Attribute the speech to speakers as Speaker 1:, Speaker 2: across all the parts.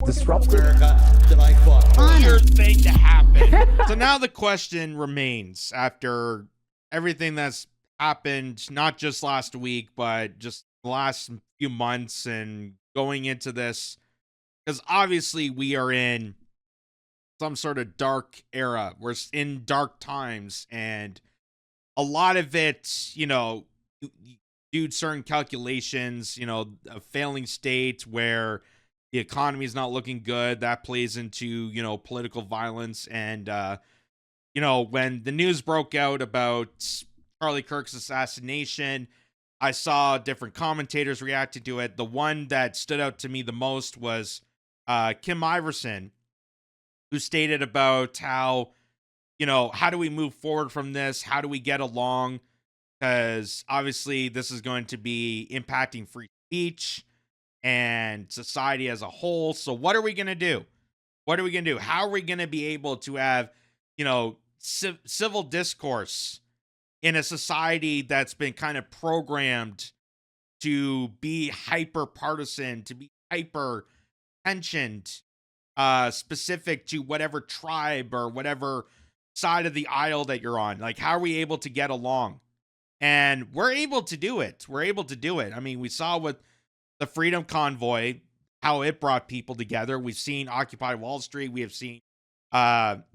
Speaker 1: disruptive.
Speaker 2: Weird thing to happen. So now the question remains after everything that's happened, not just last week, but just the last few months and going into this, because obviously we are in some sort of dark era. We're in dark times, and a lot of it, you do certain calculations, a failing state where the economy is not looking good. That plays into, political violence. And, when the news broke out about Charlie Kirk's assassination, I saw different commentators reacting to it. The one that stood out to me the most was Kim Iverson, who stated about how, how do we move forward from this? How do we get along? Because obviously this is going to be impacting free speech and society as a whole. So what are we going to do? What are we going to do? How are we going to be able to have, civil discourse in a society that's been kind of programmed to be hyper partisan, to be hyper tensioned, specific to whatever tribe or whatever side of the aisle that you're on? Like, how are we able to get along? And we're able to do it. We're able to do it. I mean, we saw with the Freedom Convoy how it brought people together. We've seen Occupy Wall Street. We have seen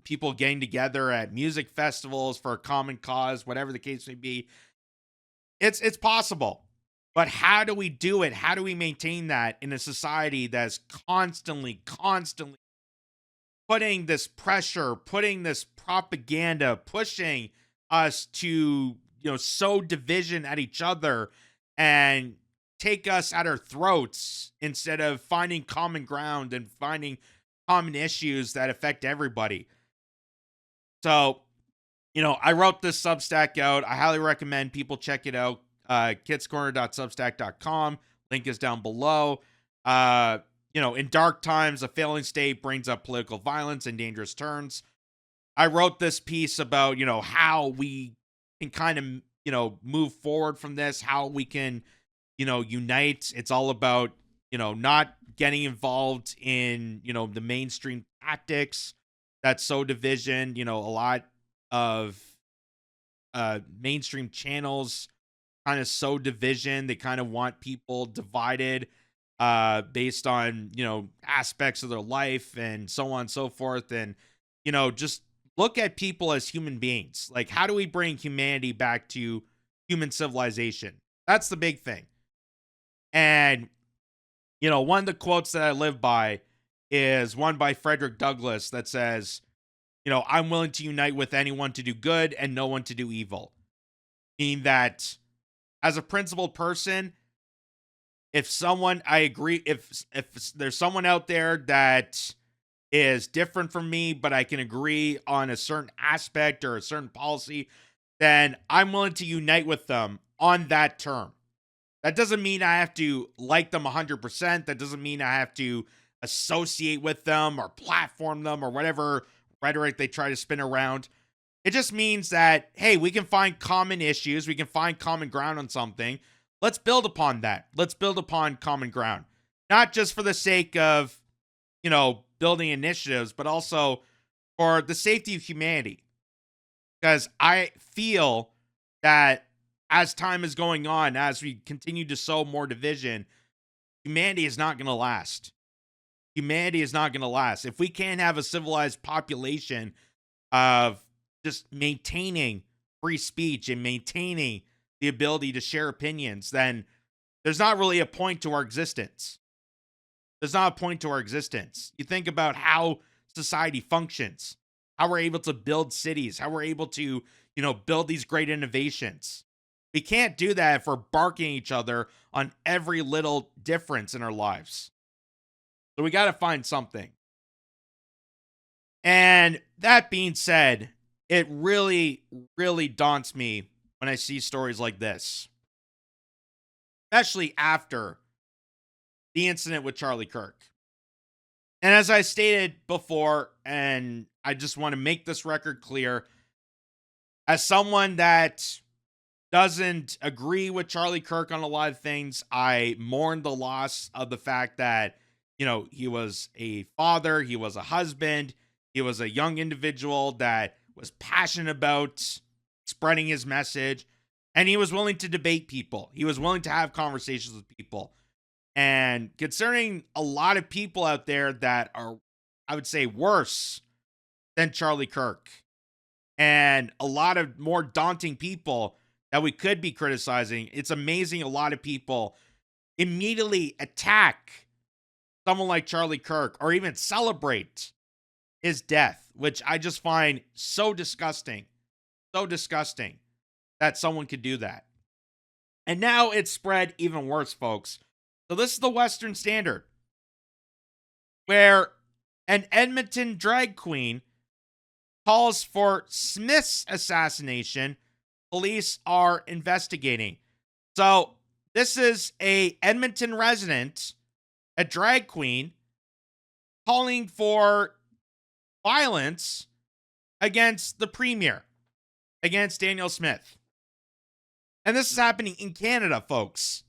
Speaker 2: people getting together at music festivals for a common cause, whatever the case may be. It's possible. But how do we do it? How do we maintain that in a society that's constantly putting this pressure, putting this propaganda, pushing us to, sow division at each other and take us at our throats instead of finding common ground and finding common issues that affect everybody? So, I wrote this Substack out. I highly recommend people check it out. kitzcorner.substack.com. Link is down below. In dark times, a failing state brings up political violence and dangerous turns. I wrote this piece about, how we can kind of, move forward from this, how we can, unite. It's all about, not getting involved in, the mainstream tactics that sow division. A lot of mainstream channels kind of sow division. They kind of want people divided based on, aspects of their life and so on and so forth. And, just look at people as human beings. Like, how do we bring humanity back to human civilization? That's the big thing. And, one of the quotes that I live by is one by Frederick Douglass that says, I'm willing to unite with anyone to do good and no one to do evil. Meaning that as a principled person, if there's someone out there that is different from me, but I can agree on a certain aspect or a certain policy, then I'm willing to unite with them on that term. That doesn't mean I have to like them 100%. That doesn't mean I have to associate with them or platform them or whatever rhetoric they try to spin around. It just means that, hey, we can find common issues. We can find common ground on something. Let's build upon that. Let's build upon common ground. Not just for the sake of, building initiatives, but also for the safety of humanity. Because I feel that as time is going on, as we continue to sow more division, humanity is not going to last. Humanity is not going to last. If we can't have a civilized population of just maintaining free speech and maintaining the ability to share opinions, then there's not really a point to our existence. There's not a point to our existence. You think about how society functions, how we're able to build cities, how we're able to, build these great innovations. We can't do that if we're barking at each other on every little difference in our lives. So we got to find something. And that being said, it really, really daunts me when I see stories like this, especially after the incident with Charlie Kirk. And as I stated before, and I just want to make this record clear, as someone that doesn't agree with Charlie Kirk on a lot of things, I mourn the loss of the fact that, he was a father, he was a husband, he was a young individual that was passionate about spreading his message, and he was willing to debate people. He was willing to have conversations with people. And concerning a lot of people out there that are, I would say, worse than Charlie Kirk, and a lot of more daunting people that we could be criticizing, it's amazing a lot of people immediately attack someone like Charlie Kirk or even celebrate his death, which I just find so disgusting. So disgusting that someone could do that. And now it's spread even worse, folks. So this is the Western Standard, where an Edmonton drag queen calls for Smith's assassination. Police are investigating. So this is a Edmonton resident, a drag queen, calling for violence against the premier, against Danielle Smith. And this is happening in Canada, folks.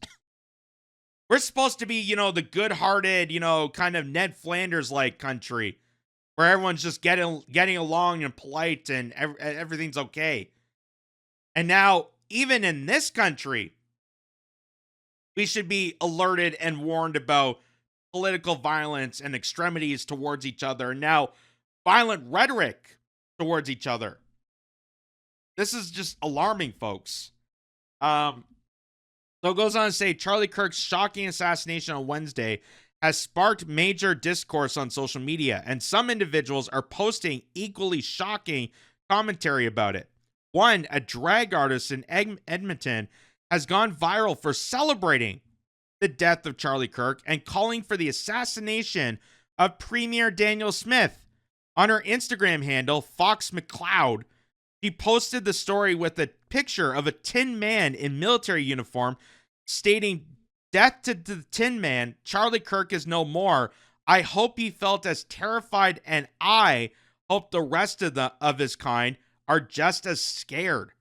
Speaker 2: We're supposed to be, the good-hearted, kind of Ned Flanders-like country where everyone's just getting along and polite and everything's okay. And now, even in this country, we should be alerted and warned about political violence and extremities towards each other. And now, violent rhetoric towards each other. This is just alarming, folks. So it goes on to say, Charlie Kirk's shocking assassination on Wednesday has sparked major discourse on social media, and some individuals are posting equally shocking commentary about it. One, a drag artist in Edmonton, has gone viral for celebrating the death of Charlie Kirk and calling for the assassination of Premier Danielle Smith. On her Instagram handle, Fox McLeod, she posted the story with a picture of a Tin Man in military uniform stating, "Death to the Tin Man, Charlie Kirk is no more. I hope he felt as terrified, and I hope the rest of his kind are just as scared.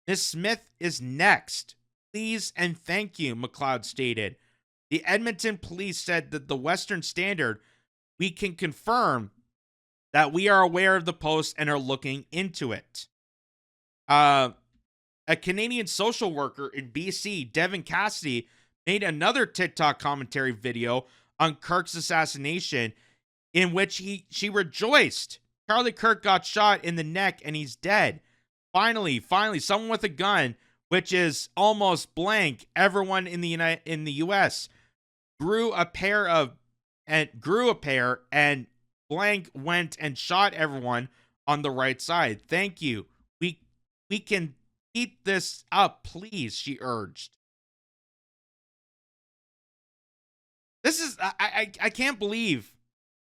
Speaker 2: Miss Smith is next. Please and thank you," McLeod stated. The Edmonton police said that the Western Standard, "We can confirm that we are aware of the post and are looking into it." A Canadian social worker in BC, Devin Cassidy, made another TikTok commentary video on Kirk's assassination in which she rejoiced. Charlie Kirk got shot in the neck and he's dead. Finally, someone with a gun, which is almost blank. Everyone in the US grew a pair and blank went and shot everyone on the right side. Thank you. We can keep this up, please, she urged. This is I can't believe.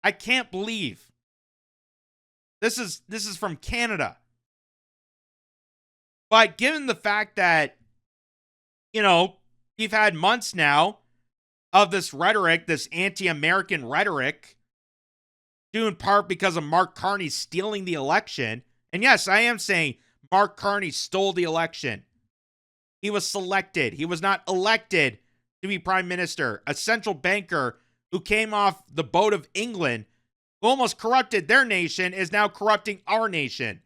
Speaker 2: I can't believe. This is from Canada. But given the fact that we've had months now of this rhetoric, this anti-American rhetoric, due in part because of Mark Carney stealing the election. And yes, I am saying Mark Carney stole the election. He was selected. He was not elected to be prime minister. A central banker who came off the boat of England, who almost corrupted their nation, is now corrupting our nation.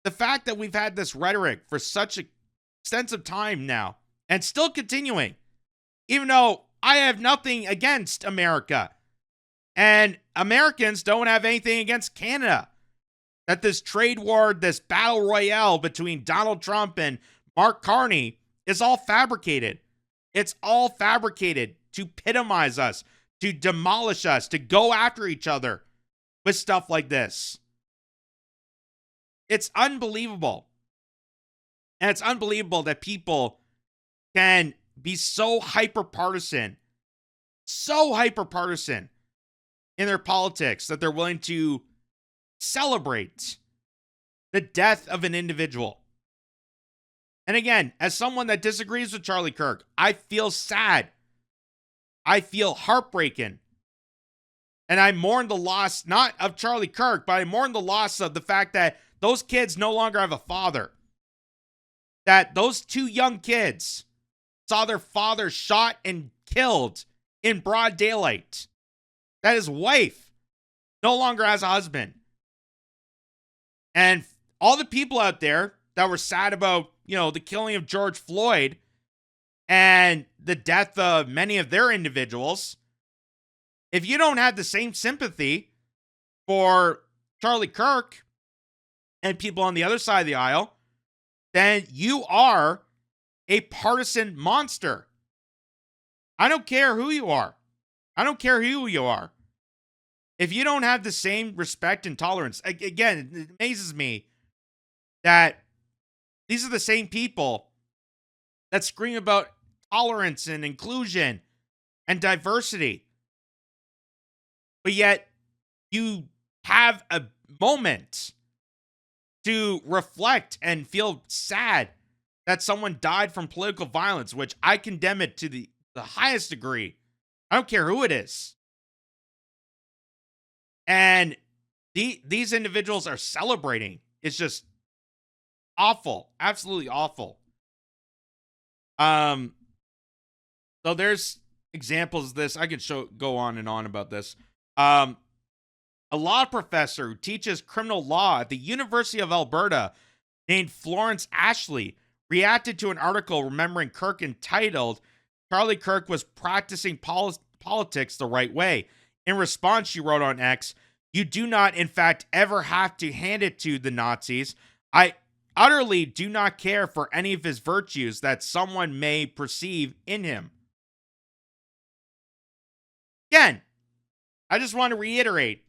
Speaker 2: The fact that we've had this rhetoric for such an extensive time now, and still continuing, even though I have nothing against America, and Americans don't have anything against Canada, that this trade war, this battle royale between Donald Trump and Mark Carney is all fabricated. It's all fabricated to epitomize us, to demolish us, to go after each other with stuff like this. It's unbelievable. And it's unbelievable that people can be so hyper-partisan in their politics that they're willing to celebrate the death of an individual. And again, as someone that disagrees with Charlie Kirk, I feel sad. I feel heartbroken. And I mourn the loss, not of Charlie Kirk, but I mourn the loss of the fact that those kids no longer have a father. That those two young kids saw their father shot and killed in broad daylight. That his wife no longer has a husband. And all the people out there that were sad about, the killing of George Floyd and the death of many of their individuals, if you don't have the same sympathy for Charlie Kirk and people on the other side of the aisle, then you are a partisan monster. I don't care who you are. I don't care who you are. If you don't have the same respect and tolerance, again, it amazes me that these are the same people that scream about tolerance and inclusion and diversity. But yet, you have a moment to reflect and feel sad that someone died from political violence, which I condemn it to the highest degree. I don't care who it is. And these individuals are celebrating. It's just awful. Absolutely awful. So there's examples of this. I could go on and on about this. A law professor who teaches criminal law at the University of Alberta named Florence Ashley reacted to an article remembering Kirk entitled, "Charlie Kirk was practicing politics the right way." In response, she wrote on X, "You do not, in fact, ever have to hand it to the Nazis. I utterly do not care for any of his virtues that someone may perceive in him." Again, I just want to reiterate,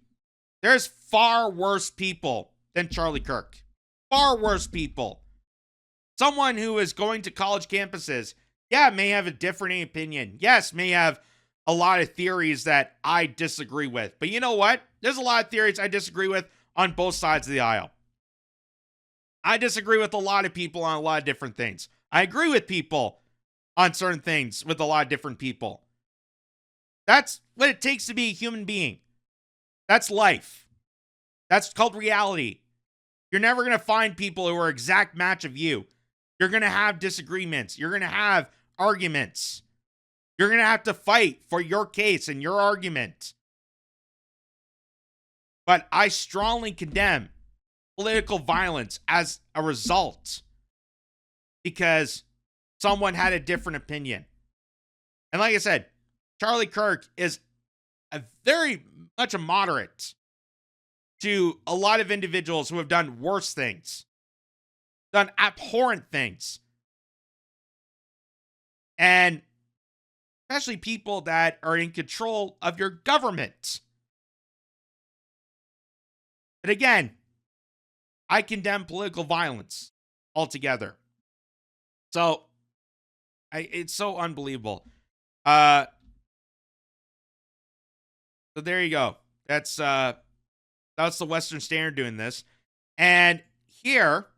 Speaker 2: there's far worse people than Charlie Kirk. Far worse people. Someone who is going to college campuses, may have a differing opinion. Yes, may have a lot of theories that I disagree with. But you know what? There's a lot of theories I disagree with on both sides of the aisle. I disagree with a lot of people on a lot of different things. I agree with people on certain things with a lot of different people. That's what it takes to be a human being. That's life. That's called reality. You're never going to find people who are an exact match of you. You're going to have disagreements. You're going to have arguments. You're going to have to fight for your case and your argument. But I strongly condemn political violence as a result because someone had a different opinion. And like I said, Charlie Kirk is very much a moderate to a lot of individuals who have done worse things, done abhorrent things. And especially people that are in control of your government. But again, I condemn political violence altogether. So, it's so unbelievable. So there you go. That's the Western Standard doing this. And here,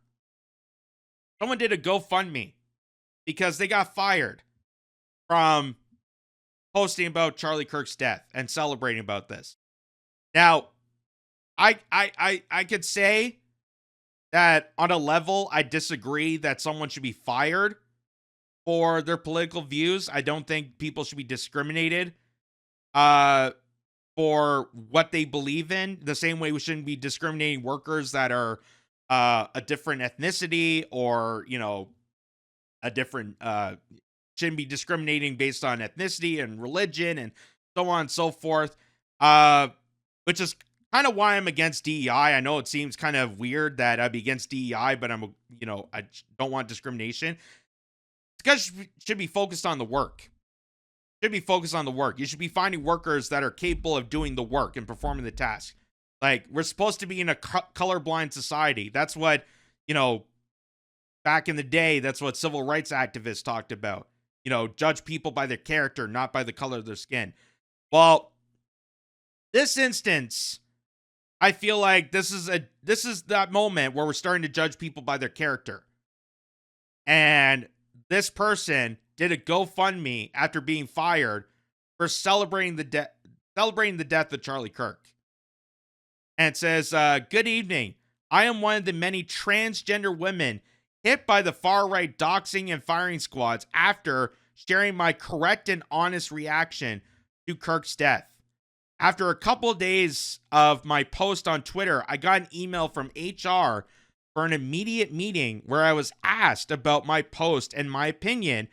Speaker 2: someone did a GoFundMe because they got fired from posting about Charlie Kirk's death and celebrating about this. Now, I could say that on a level, I disagree that someone should be fired for their political views. I don't think people should be discriminated for what they believe in. The same way we shouldn't be discriminating workers that are a different ethnicity or, a different, shouldn't be discriminating based on ethnicity and religion and so on and so forth. Which is kind of why I'm against DEI. I know it seems kind of weird that I'd be against DEI, but I don't want discrimination. It's because you should be focused on the work. You should be finding workers that are capable of doing the work and performing the task. Like, we're supposed to be in a colorblind society. That's what, back in the day, that's what civil rights activists talked about. Judge people by their character, not by the color of their skin. Well, this instance, I feel like this is that moment where we're starting to judge people by their character. And this person did a GoFundMe after being fired for celebrating the death of Charlie Kirk. And it says, "Good evening. I am one of the many transgender women hit by the far-right doxing and firing squads after sharing my correct and honest reaction to Kirk's death. After a couple of days of my post on Twitter, I got an email from HR for an immediate meeting where I was asked about my post and my opinion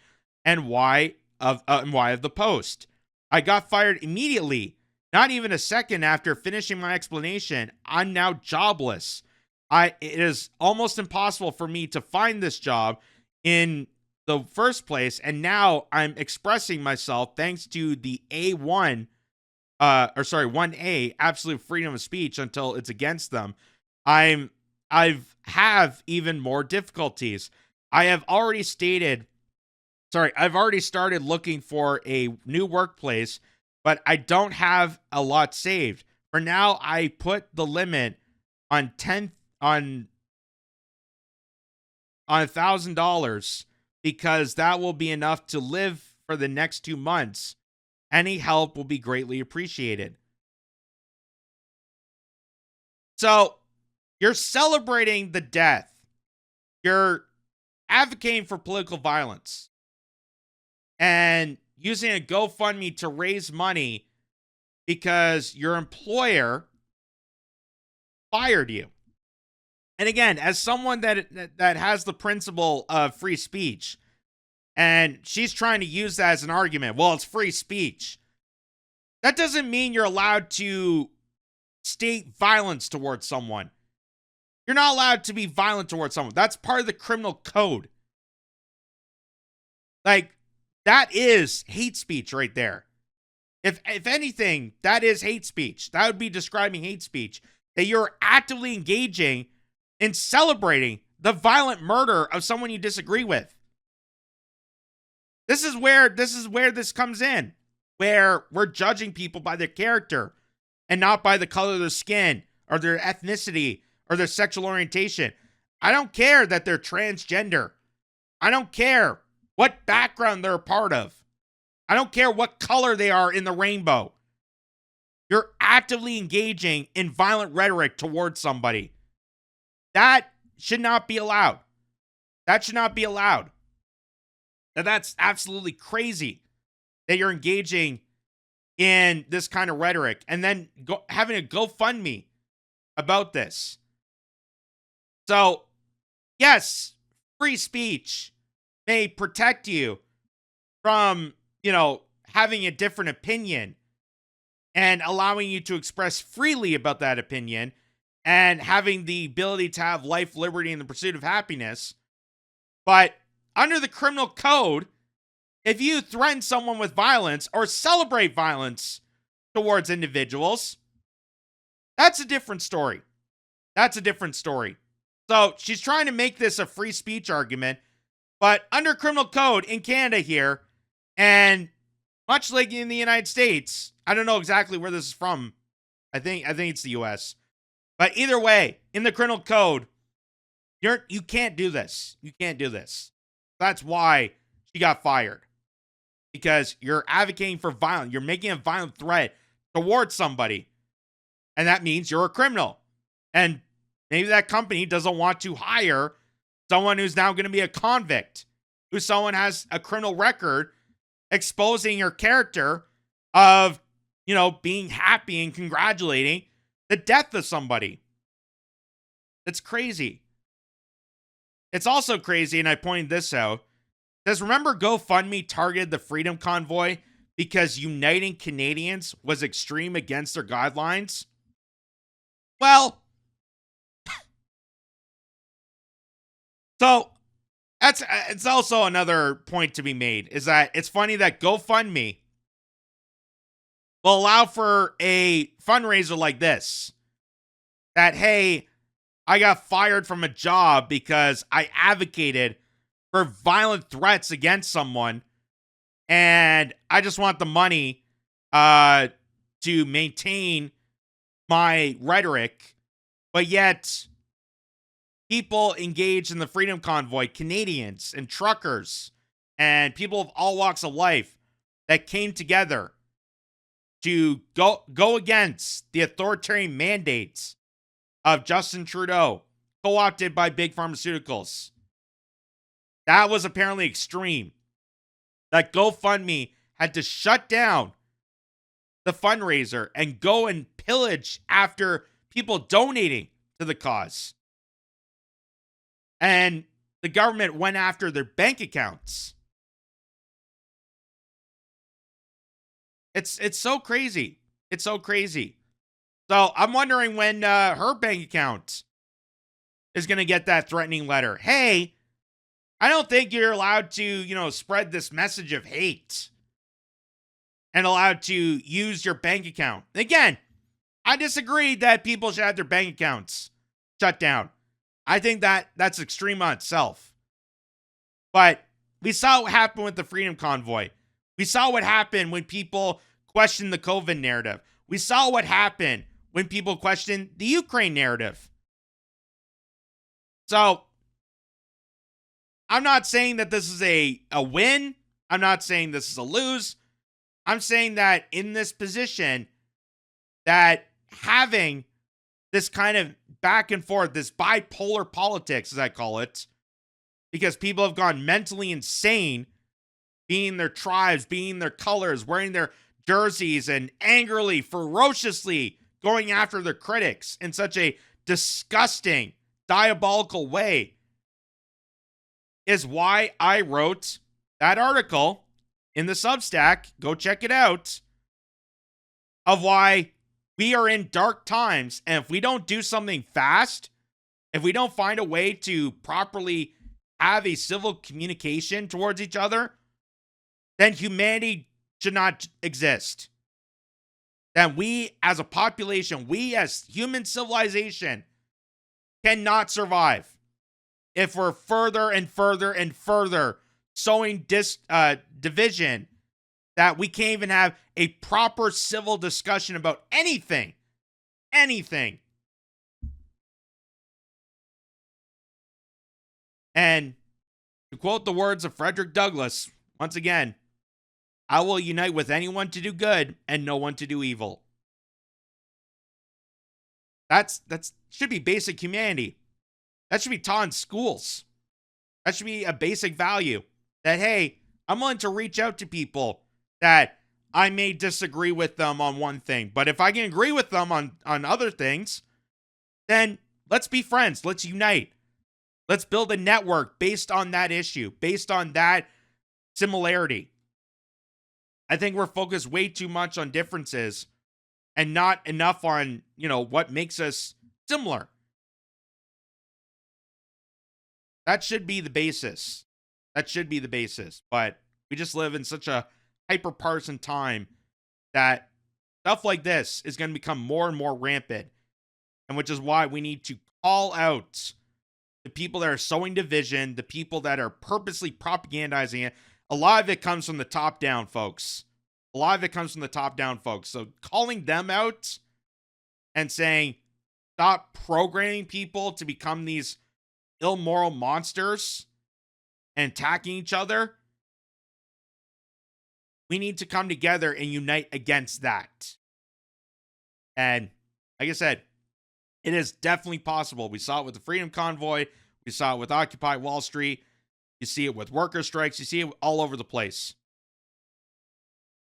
Speaker 2: and why of the post. I got fired immediately. Not even a second after finishing my explanation, I'm now jobless. It is almost impossible for me to find this job in the first place, and now I'm expressing myself thanks to the 1A, absolute freedom of speech until it's against them. I've even more difficulties. I've already started looking for a new workplace, but I don't have a lot saved. For now, I put the limit on $1,000 because that will be enough to live for the next 2 months. Any help will be greatly appreciated. So, you're celebrating the death. You're advocating for political violence and using a GoFundMe to raise money because your employer fired you. And again, as someone that has the principle of free speech, and she's trying to use that as an argument, well, it's free speech. That doesn't mean you're allowed to state violence towards someone. You're not allowed to be violent towards someone. That's part of the criminal code. Like, that is hate speech right there. If anything, that is hate speech. That would be describing hate speech. That you're actively engaging in celebrating the violent murder of someone you disagree with. This is where this comes in, where we're judging people by their character and not by the color of their skin or their ethnicity or their sexual orientation. I don't care that they're transgender. I don't care what background they're a part of. I don't care what color they are in the rainbow. You're actively engaging in violent rhetoric towards somebody. That should not be allowed. That should not be allowed. That's absolutely crazy that you're engaging in this kind of rhetoric and then having a GoFundMe about this. So, yes, free speech may protect you from, having a different opinion and allowing you to express freely about that opinion and having the ability to have life, liberty, and the pursuit of happiness. But under the criminal code, if you threaten someone with violence or celebrate violence towards individuals, that's a different story. That's a different story. So she's trying to make this a free speech argument, but under criminal code in Canada here, and much like in the United States, I don't know exactly where this is from. I think it's the US. But either way, in the criminal code, you can't do this. You can't do this. That's why she got fired. Because you're advocating for violence. You're making a violent threat towards somebody. And that means you're a criminal. And maybe that company doesn't want to hire someone who's now going to be a convict. Who someone has a criminal record exposing your character of, being happy and congratulating the death of somebody. It's crazy. It's also crazy, and I pointed this out. Does remember GoFundMe targeted the Freedom Convoy because uniting Canadians was extreme against their guidelines? Well, so it's also another point to be made is that it's funny that GoFundMe will allow for a fundraiser like this. That, hey, I got fired from a job because I advocated for violent threats against someone, and I just want the money to maintain my rhetoric, but yet people engaged in the Freedom Convoy, Canadians and truckers and people of all walks of life that came together to go against the authoritarian mandates of Justin Trudeau, co-opted by big pharmaceuticals. That was apparently extreme. that GoFundMe had to shut down the fundraiser and go and pillage after people donating to the cause. And the government went after their bank accounts. It's so crazy. It's so crazy. So I'm wondering when her bank account is going to get that threatening letter. Hey, I don't think you're allowed to, spread this message of hate and allowed to use your bank account. Again, I disagree that people should have their bank accounts shut down. I think that's extreme on itself. But we saw what happened with the Freedom Convoy. We saw what happened when people questioned the COVID narrative. We saw what happened when people questioned the Ukraine narrative. So, I'm not saying that this is a win. I'm not saying this is a lose. I'm saying that in this position, that having this kind of back and forth, this bipolar politics, as I call it, because people have gone mentally insane, being their tribes, being their colors, wearing their jerseys, and angrily, ferociously going after their critics in such a disgusting, diabolical way, is why I wrote that article in the Substack. Go check it out. Of why we are in dark times, and if we don't do something fast, if we don't find a way to properly have a civil communication towards each other, then humanity should not exist. Then we as a population, we as human civilization cannot survive if we're further and further and further sowing division, that we can't even have a proper civil discussion about anything. Anything. And to quote the words of Frederick Douglass, once again, I will unite with anyone to do good and no one to do evil. That's should be basic humanity. That should be taught in schools. That should be a basic value. That, hey, I'm willing to reach out to people that I may disagree with them on one thing, but if I can agree with them on other things, then let's be friends. Let's unite. Let's build a network based on that issue, based on that similarity. I think we're focused way too much on differences and not enough on, what makes us similar. That should be the basis. That should be the basis. But we just live in such a hyper-partisan time that stuff like this is going to become more and more rampant. And which is why we need to call out the people that are sowing division, the people that are purposely propagandizing it. A lot of it comes from the top down, folks. A lot of it comes from the top down, folks. So calling them out and saying, stop programming people to become these immoral monsters and attacking each other. We need to come together and unite against that. And like I said, it is definitely possible. We saw it with the Freedom Convoy. We saw it with Occupy Wall Street. You see it with worker strikes. You see it all over the place.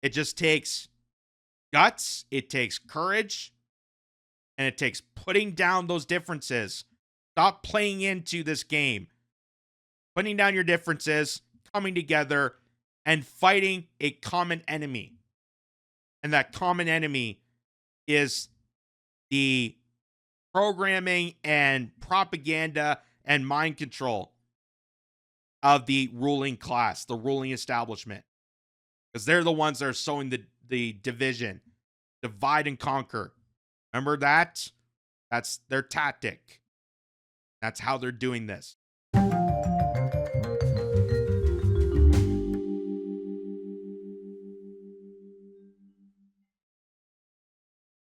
Speaker 2: It just takes guts. It takes courage. And it takes putting down those differences. Stop playing into this game. Putting down your differences, coming together, and fighting a common enemy. And that common enemy is the programming and propaganda and mind control of the ruling class, the ruling establishment. Because they're the ones that are sowing the division. Divide and conquer. Remember that? That's their tactic. That's how they're doing this.